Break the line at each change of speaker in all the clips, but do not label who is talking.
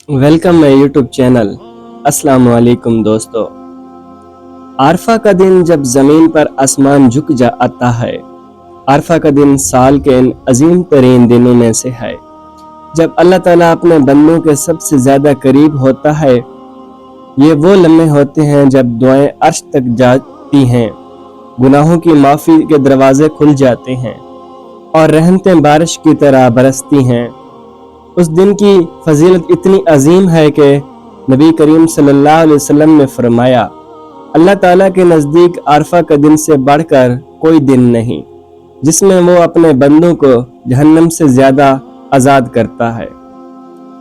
Welcome my YouTube channel. अस्सलाम वालेकुम दोस्तों। आरफा का दिन जब ज़मीन पर आसमान झुक आता है। आरफा का दिन साल के इन अजीम तरीन दिनों में से है जब अल्लाह ताला अपने बंदों के सबसे ज़्यादा करीब होता है। ये वो लम्हे होते हैं जब दुआएं अर्श तक जाती हैं, गुनाहों की माफ़ी के दरवाजे खुल जाते हैं और रहमतें बारिश की तरह बरसती हैं। उस दिन की फजीलत इतनी अजीम है कि नबी करीम सल्लल्लाहु अलैहि वसल्लम ने फरमाया, अल्लाह ताला के नज़दीक आरफा का दिन से बढ़कर कोई दिन नहीं जिसमें वो अपने बंदों को जहन्नम से ज़्यादा आज़ाद करता है।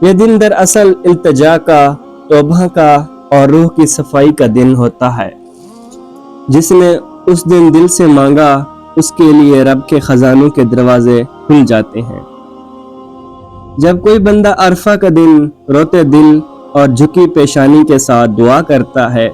यह दिन दरअसल इल्तिजा का, तौबा का और रूह की सफाई का दिन होता है। जिसने उस दिन दिल से मांगा उसके लिए रब के खजानों के दरवाजे खुल जाते हैं। जब कोई बंदा अरफा का दिन रोते दिल और झुकी पेशानी के साथ दुआ करता है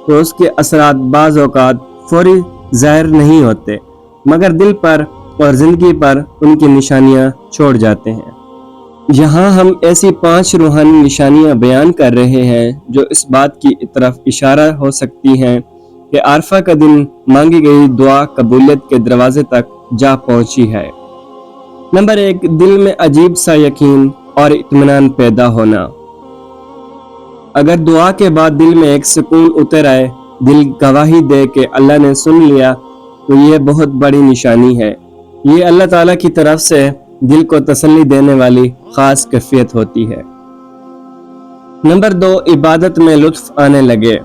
तो उसके असरात बाज़ औक़ात फौरी ज़ाहिर नहीं होते, मगर दिल पर और ज़िंदगी पर उनकी निशानियां छोड़ जाते हैं। यहाँ हम ऐसी 5 रूहानी निशानियां बयान कर रहे हैं जो इस बात की तरफ इशारा हो सकती हैं कि अरफा का दिन मांगी गई दुआ कबूलियत के दरवाजे तक जा पहुंची है। नंबर 1, दिल में अजीब सा यकीन और इत्मीनान पैदा होना। अगर दुआ के बाद दिल में एक सुकून उतर आए, दिल गवाही दे कि अल्लाह ने सुन लिया, तो ये बहुत बड़ी निशानी है। ये अल्लाह ताला की तरफ से दिल को तसल्ली देने वाली खास कैफियत होती है। नंबर 2, इबादत में लुत्फ आने लगे।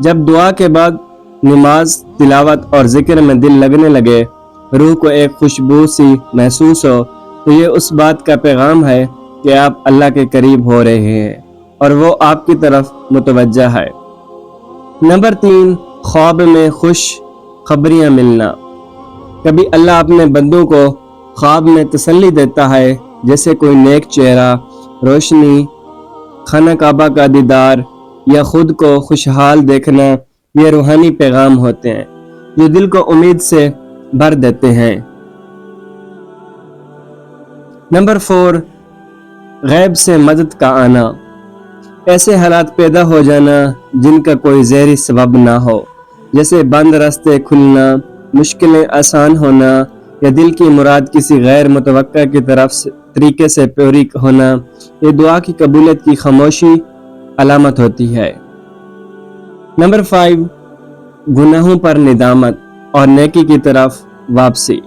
जब दुआ के बाद नमाज, तिलावत और जिक्र में दिल लगने लगे, रूह को एक खुशबू सी महसूस हो, तो ये उस बात का पैगाम है कि आप अल्लाह के करीब हो रहे हैं और वो आपकी तरफ मुतवज्जा है। नंबर 3, ख्वाब में खुश खबरियां मिलना। कभी अल्लाह अपने बंदों को ख्वाब में तसल्ली देता है, जैसे कोई नेक चेहरा, रोशनी, खाना काबा का दीदार या खुद को खुशहाल देखना। ये रूहानी पैगाम होते हैं जो दिल को उम्मीद से भर देते हैं। नंबर 4, गैब से मदद का आना। ऐसे हालात पैदा हो जाना जिनका कोई ज़हरी सबब ना हो, जैसे बंद रास्ते खुलना, मुश्किलें आसान होना या दिल की मुराद किसी गैर मुतवक्का की तरीके से पूरी होना। ये दुआ की कबूलियत की खामोशी अलामत होती है। नंबर 5, गुनाहों पर निदामत और नेकी की तरफ वापसी।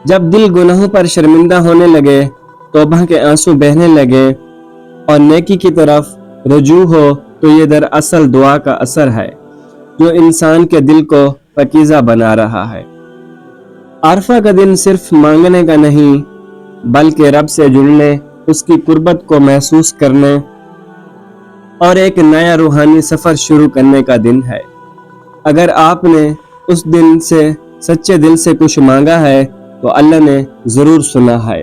जब दिल गुनाहों पर शर्मिंदा होने लगे, तौबा के आंसू बहने लगे और नेकी की तरफ रुजू हो, तो ये दरअसल दुआ का असर है जो इंसान के दिल को पकीज़ा बना रहा है। आरफा का दिन सिर्फ मांगने का नहीं, बल्कि रब से जुड़ने, उसकी कुर्बत को महसूस करने और एक नया रूहानी सफ़र शुरू करने का दिन है। अगर आपने उस दिन से सच्चे दिल से कुछ मांगा है तो अल्लाह ने ज़रूर सुना है,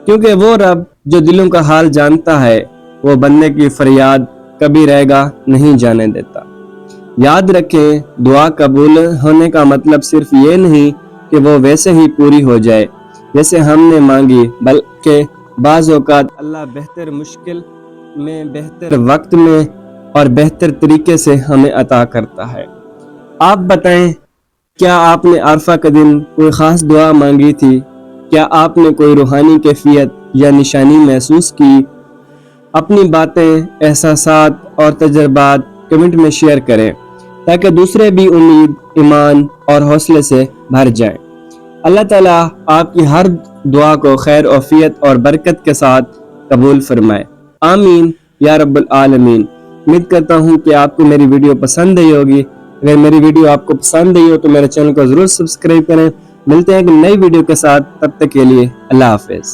क्योंकि वो रब जो दिलों का हाल जानता है, वो बंदे की फरियाद कभी रहेगा नहीं जाने देता। याद रखें, दुआ कबूल होने का मतलब सिर्फ ये नहीं कि वो वैसे ही पूरी हो जाए जैसे हमने मांगी, बल्कि बाज़ औक़ात अल्लाह बेहतर मुश्किल में, बेहतर वक्त में और बेहतर तरीके से हमें अता करता है। आप बताएं, क्या आपने अरफा का दिन कोई ख़ास दुआ मांगी थी? क्या आपने कोई रूहानी कैफियत या निशानी महसूस की? अपनी बातें, एहसासात और तजर्बात कमेंट में शेयर करें ताकि दूसरे भी उम्मीद, ईमान और हौसले से भर जाएं। अल्लाह ताला आपकी हर दुआ को खैर, औफियत और बरकत के साथ कबूल फरमाए। आमीन या रब्बुल आलमीन। उम्मीद करता हूँ कि आपको मेरी वीडियो पसंद आई होगी। अगर मेरी वीडियो आपको पसंद आई हो तो मेरे चैनल को ज़रूर सब्सक्राइब करें। मिलते हैं एक नई वीडियो के साथ, तब तक के लिए अल्लाह हाफिज़।